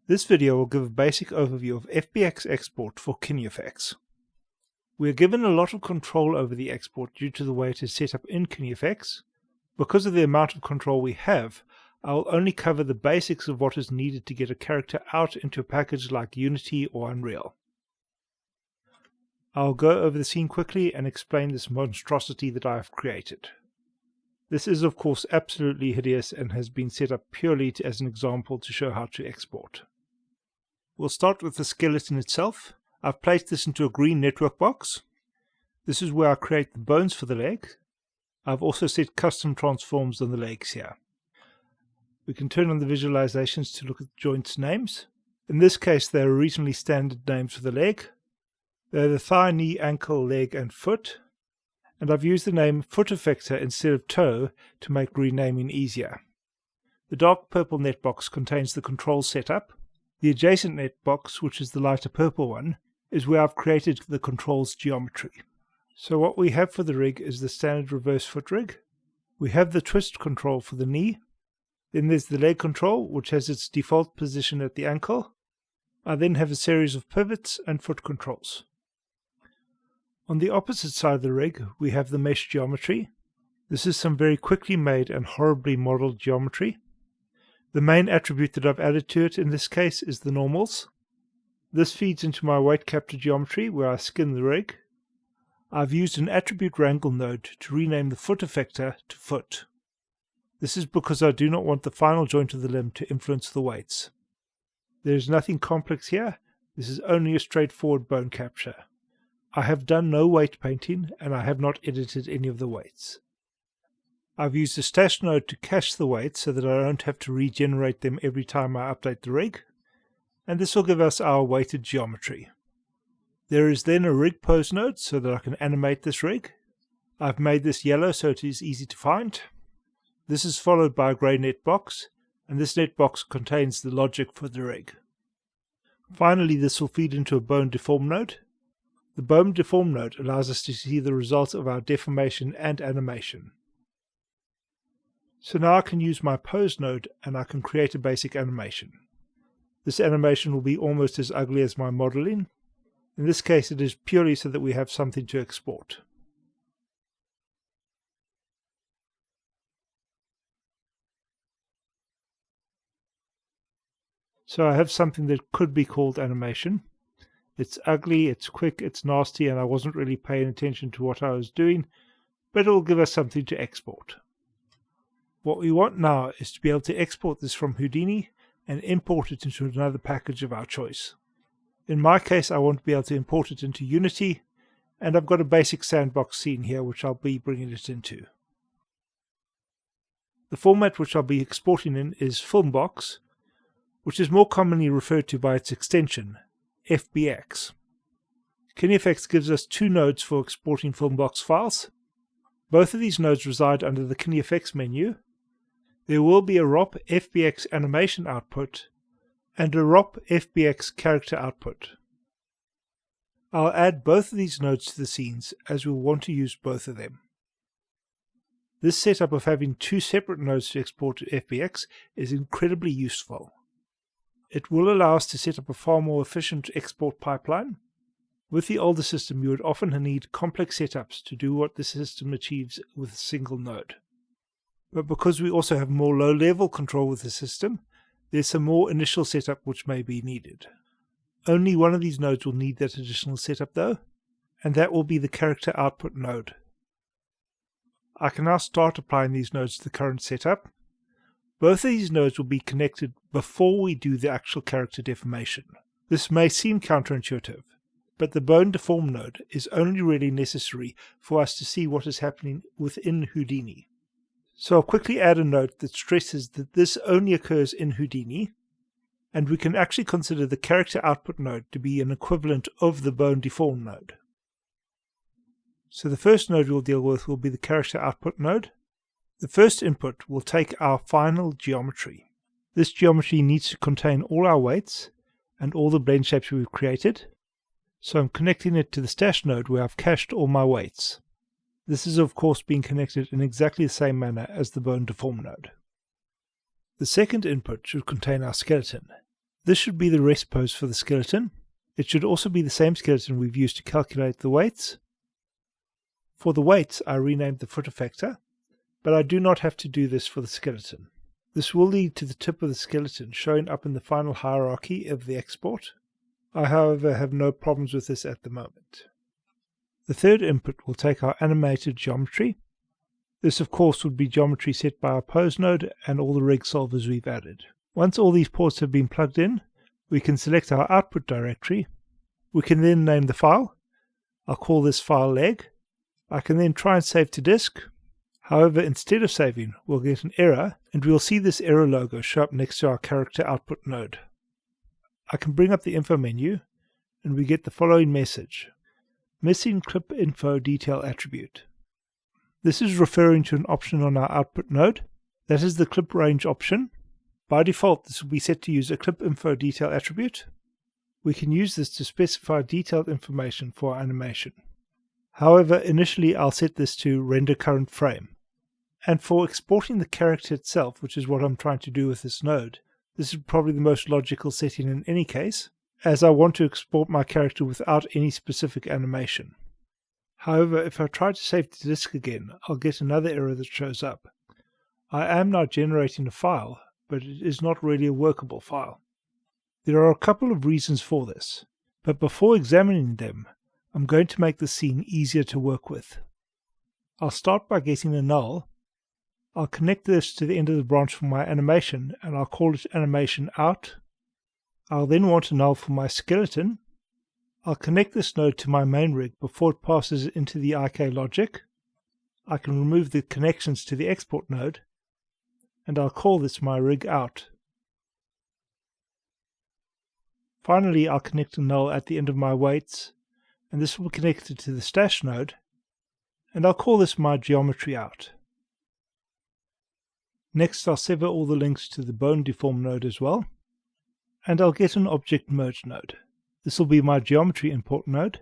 This video will give a basic overview of FBX Export for KineFX. We are given a lot of control over the export due to the way it is set up in KineFX. Because of the amount of control we have, I will only cover the basics of what is needed to get a character out into a package like Unity or Unreal. I'll go over the scene quickly and explain this monstrosity that I have created. This is of course absolutely hideous and has been set up purely as an example to show how to export. We'll start with the skeleton itself. I've placed this into a green network box. This is where I create the bones for the leg. I've also set custom transforms on the legs here. We can turn on the visualizations to look at the joints names. In this case they are reasonably standard names for the leg. They're the thigh, knee, ankle, leg and foot. And I've used the name foot effector instead of toe to make renaming easier. The dark purple netbox contains the control setup. The adjacent netbox, which is the lighter purple one, is where I've created the controls geometry. So what we have for the rig is the standard reverse foot rig. We have the twist control for the knee. Then there's the leg control, which has its default position at the ankle. I then have a series of pivots and foot controls. On the opposite side of the rig, we have the mesh geometry. This is some very quickly made and horribly modeled geometry. The main attribute that I've added to it in this case is the normals. This feeds into my weight capture geometry where I skin the rig. I've used an attribute wrangle node to rename the foot effector to foot. This is because I do not want the final joint of the limb to influence the weights. There is nothing complex here. This is only a straightforward bone capture. I have done no weight painting and I have not edited any of the weights. I've used a stash node to cache the weights so that I don't have to regenerate them every time I update the rig, and this will give us our weighted geometry. There is then a rig pose node so that I can animate this rig. I've made this yellow so it is easy to find. This is followed by a grey netbox, and this netbox contains the logic for the rig. Finally, this will feed into a bone deform node. The bone deform node allows us to see the results of our deformation and animation. So now I can use my pose node and I can create a basic animation. This animation will be almost as ugly as my modeling. In this case it is purely so that we have something to export. So I have something that could be called animation. It's ugly, it's quick, it's nasty, and I wasn't really paying attention to what I was doing, but it will give us something to export. What we want now is to be able to export this from Houdini and import it into another package of our choice. In my case, I want to be able to import it into Unity, and I've got a basic sandbox scene here which I'll be bringing it into. The format which I'll be exporting in is filmbox, which is more commonly referred to by its extension, FBX. KineFX gives us two nodes for exporting filmbox files. Both of these nodes reside under the KineFX menu. There will be a ROP FBX animation output and a ROP FBX character output. I'll add both of these nodes to the scenes as we'll want to use both of them. This setup of having two separate nodes to export to FBX is incredibly useful. It will allow us to set up a far more efficient export pipeline. With the older system you would often need complex setups to do what the system achieves with a single node. But because we also have more low-level control with the system, there's some more initial setup which may be needed. Only one of these nodes will need that additional setup though, and that will be the character output node. I can now start applying these nodes to the current setup. Both of these nodes will be connected before we do the actual character deformation. This may seem counterintuitive, but the bone deform node is only really necessary for us to see what is happening within Houdini. So I'll quickly add a note that stresses that this only occurs in Houdini, and we can actually consider the character output node to be an equivalent of the bone deform node. So the first node we'll deal with will be the character output node. The first input will take our final geometry. This geometry needs to contain all our weights and all the blend shapes we've created. So I'm connecting it to the stash node where I've cached all my weights. This is of course being connected in exactly the same manner as the bone deform node. The second input should contain our skeleton. This should be the rest pose for the skeleton. It should also be the same skeleton we've used to calculate the weights. For the weights, I renamed the foot effector, but I do not have to do this for the skeleton. This will lead to the tip of the skeleton showing up in the final hierarchy of the export. I, however, have no problems with this at the moment. The third input will take our animated geometry. This, of course, would be geometry set by our pose node and all the rig solvers we've added. Once all these ports have been plugged in, we can select our output directory. We can then name the file. I'll call this file leg. I can then try and save to disk. However, instead of saving, we'll get an error, and we'll see this error logo show up next to our character output node. I can bring up the info menu, and we get the following message: missing clip info detail attribute. This is referring to an option on our output node. That is the clip range option. By default, this will be set to use a clip info detail attribute. We can use this to specify detailed information for our animation. However, initially I'll set this to render current frame. And for exporting the character itself, which is what I'm trying to do with this node, this is probably the most logical setting in any case, as I want to export my character without any specific animation. However, if I try to save to disk again, I'll get another error that shows up. I am now generating a file, but it is not really a workable file. There are a couple of reasons for this, but before examining them, I'm going to make the scene easier to work with. I'll start by getting a null. I'll connect this to the end of the branch for my animation, and I'll call it animation out. I'll then want a null for my skeleton. I'll connect this node to my main rig before it passes it into the IK logic. I can remove the connections to the export node, and I'll call this my rig out. Finally, I'll connect a null at the end of my weights, and this will be connected to the stash node, and I'll call this my geometry out. Next, I'll sever all the links to the bone deform node as well, and I'll get an object merge node. This will be my geometry import node.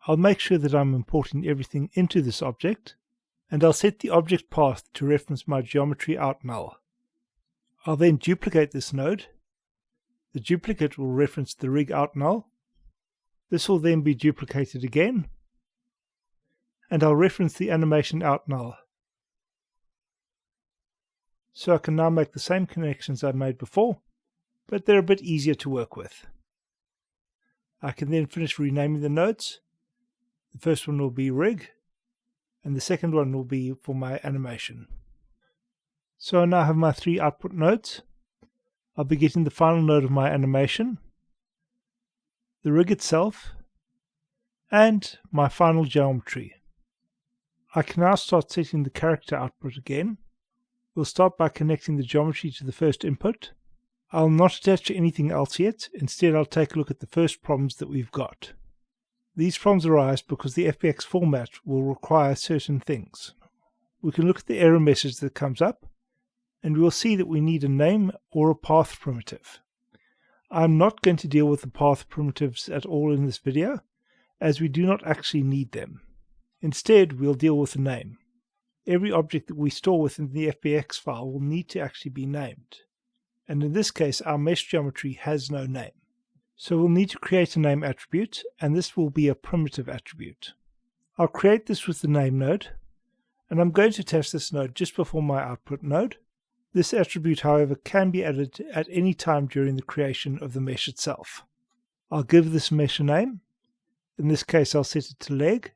I'll make sure that I'm importing everything into this object, and I'll set the object path to reference my geometry out null. I'll then duplicate this node. The duplicate will reference the rig out null. This will then be duplicated again, and I'll reference the animation out null. So I can now make the same connections I made before, but they're a bit easier to work with. I can then finish renaming the nodes. The first one will be rig, and the second one will be for my animation. So I now have my three output nodes. I'll be getting the final node of my animation, the rig itself, and my final geometry. I can now start setting the character output again. We'll start by connecting the geometry to the first input. I'll not attach anything else yet. Instead, I'll take a look at the first problems that we've got. These problems arise because the FBX format will require certain things. We can look at the error message that comes up, and we'll see that we need a name or a path primitive. I'm not going to deal with the path primitives at all in this video, as we do not actually need them. Instead, we'll deal with the name. Every object that we store within the FBX file will need to actually be named. And in this case, our mesh geometry has no name. So we'll need to create a name attribute, and this will be a primitive attribute. I'll create this with the name node, and I'm going to attach this node just before my output node. This attribute, however, can be added at any time during the creation of the mesh itself. I'll give this mesh a name. In this case, I'll set it to leg.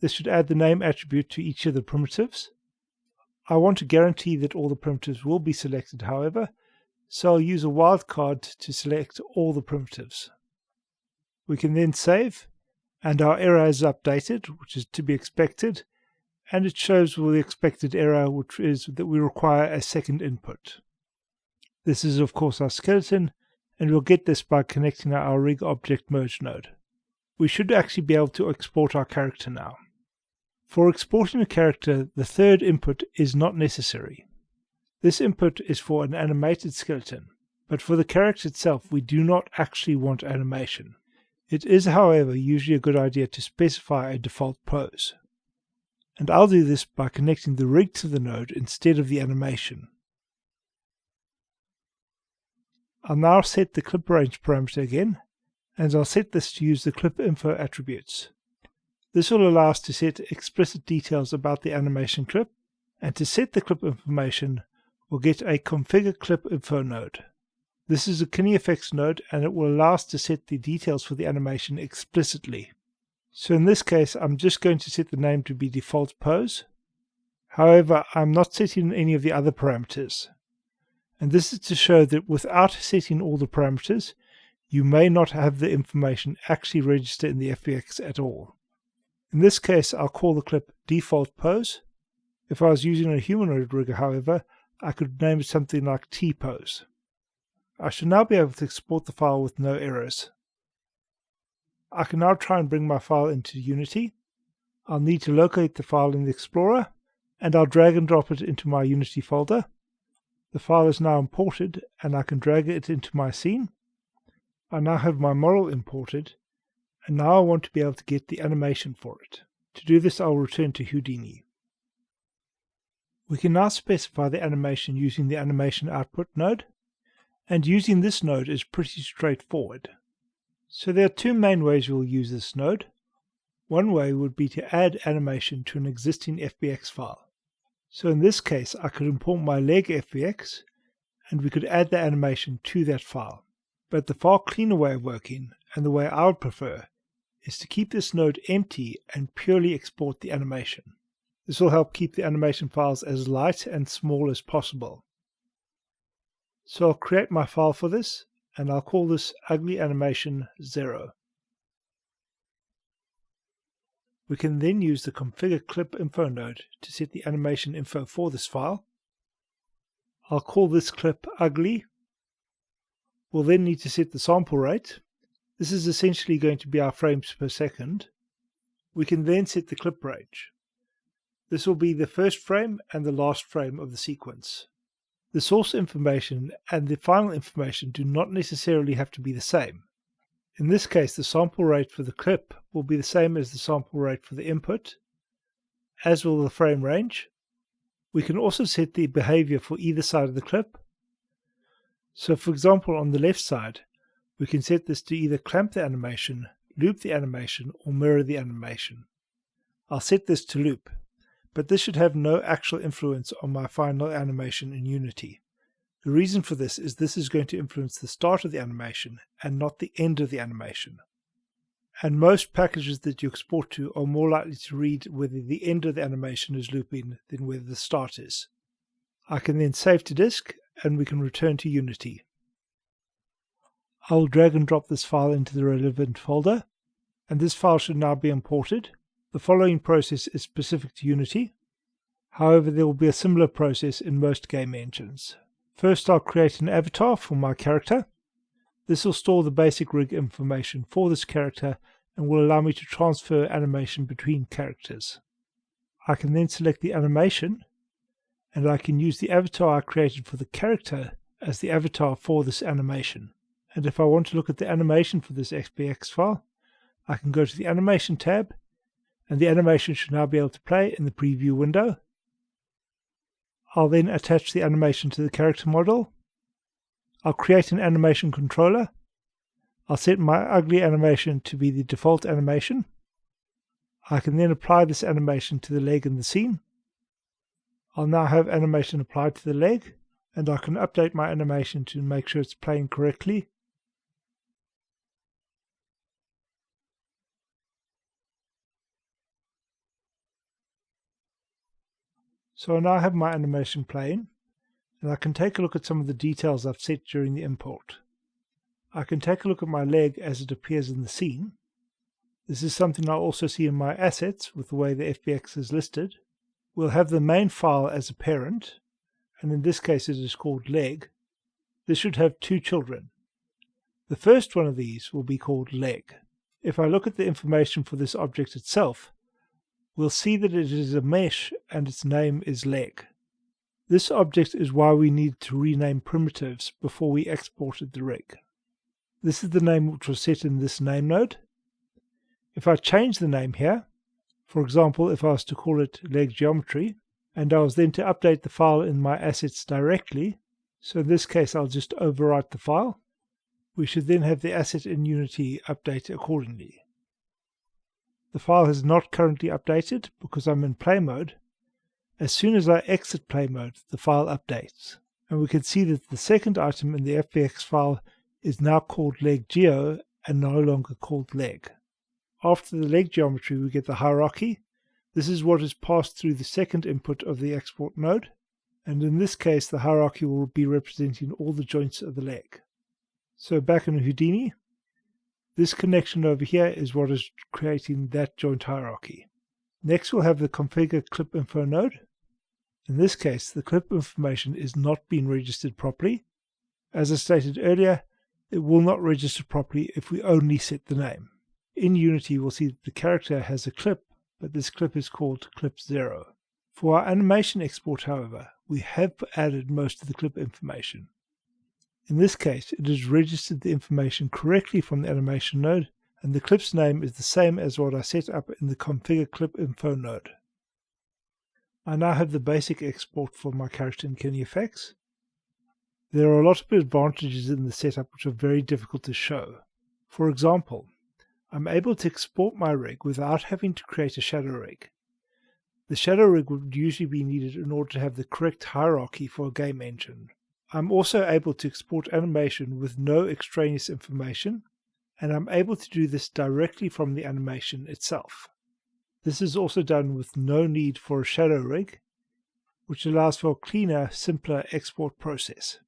This should add the name attribute to each of the primitives. I want to guarantee that all the primitives will be selected, however, so I'll use a wildcard to select all the primitives. We can then save, and our error is updated, which is to be expected, and it shows the expected error, which is that we require a second input. This is of course our skeleton, and we'll get this by connecting our rig object merge node. We should actually be able to export our character now. For exporting a character, the third input is not necessary. This input is for an animated skeleton, but for the character itself we do not actually want animation. It is, however, usually a good idea to specify a default pose. And I'll do this by connecting the rig to the node instead of the animation. I'll now set the clip range parameter again, and I'll set this to use the clip info attributes. This will allow us to set explicit details about the animation clip, and to set the clip information, we'll get a configure clip info node. This is a KineFX node, and it will allow us to set the details for the animation explicitly. So in this case, I'm just going to set the name to be default pose. However, I'm not setting any of the other parameters. And this is to show that without setting all the parameters, you may not have the information actually register in the FBX at all. In this case, I'll call the clip default pose. If I was using a humanoid rigger, however, I could name it something like T-pose. I should now be able to export the file with no errors. I can now try and bring my file into Unity. I'll need to locate the file in the Explorer, and I'll drag and drop it into my Unity folder. The file is now imported, and I can drag it into my scene. I now have my model imported, and now I want to be able to get the animation for it. To do this, I'll return to Houdini. We can now specify the animation using the animation output node, and using this node is pretty straightforward. So there are two main ways we'll use this node. One way would be to add animation to an existing FBX file. So in this case, I could import my leg FBX, and we could add the animation to that file. But the far cleaner way of working, and the way I would prefer, is to keep this node empty and purely export the animation. This will help keep the animation files as light and small as possible. So I'll create my file for this, and I'll call this ugly animation 0. We can then use the configure clip info node to set the animation info for this file. I'll call this clip ugly. We'll then need to set the sample rate. This is essentially going to be our frames per second. We can then set the clip range. This will be the first frame and the last frame of the sequence. The source information and the final information do not necessarily have to be the same. In this case, the sample rate for the clip will be the same as the sample rate for the input, as will the frame range. We can also set the behavior for either side of the clip. So for example, on the left side, we can set this to either clamp the animation, loop the animation, or mirror the animation. I'll set this to loop, but this should have no actual influence on my final animation in Unity. The reason for this is going to influence the start of the animation and not the end of the animation. And most packages that you export to are more likely to read whether the end of the animation is looping than whether the start is. I can then save to disk, and we can return to Unity. I'll drag and drop this file into the relevant folder, and this file should now be imported. The following process is specific to Unity. However, there will be a similar process in most game engines. First, I'll create an avatar for my character. This will store the basic rig information for this character and will allow me to transfer animation between characters. I can then select the animation, and I can use the avatar I created for the character as the avatar for this animation. And if I want to look at the animation for this FBX file, I can go to the Animation tab, and the animation should now be able to play in the preview window. I'll then attach the animation to the character model. I'll create an animation controller. I'll set my ugly animation to be the default animation. I can then apply this animation to the leg in the scene. I'll now have animation applied to the leg, and I can update my animation to make sure it's playing correctly. So I now have my animation playing, and I can take a look at some of the details I've set during the import. I can take a look at my leg as it appears in the scene. This is something I'll also see in my assets with the way the FBX is listed. We'll have the main file as a parent, and in this case it is called leg. This should have two children. The first one of these will be called leg. If I look at the information for this object itself, we'll see that it is a mesh and its name is leg. This object is why we need to rename primitives before we exported the rig. This is the name which was set in this name node. If I change the name here, for example if I was to call it leg geometry, and I was then to update the file in my assets directly, So in this case, I'll just overwrite the file. We should then have the asset in Unity update accordingly. The file has not currently updated because I'm in play mode. As soon as I exit play mode, the file updates. And we can see that the second item in the FBX file is now called leg geo and no longer called leg. After the leg geometry, we get the hierarchy. This is what is passed through the second input of the export node. And in this case, the hierarchy will be representing all the joints of the leg. So back in Houdini, this connection over here is what is creating that joint hierarchy. Next, we'll have the configure clip info node. In this case, the clip information is not being registered properly. As I stated earlier, it will not register properly if we only set the name. In Unity, we'll see that the character has a clip, but this clip is called clip 0. For our animation export, however, we have added most of the clip information. In this case, it has registered the information correctly from the animation node, and the clip's name is the same as what I set up in the configure clip info node. I now have the basic export for my character in KineFX. There are a lot of advantages in the setup which are very difficult to show. For example, I'm able to export my rig without having to create a shadow rig. The shadow rig would usually be needed in order to have the correct hierarchy for a game engine. I'm also able to export animation with no extraneous information, and I'm able to do this directly from the animation itself. This is also done with no need for a shadow rig, which allows for a cleaner, simpler export process.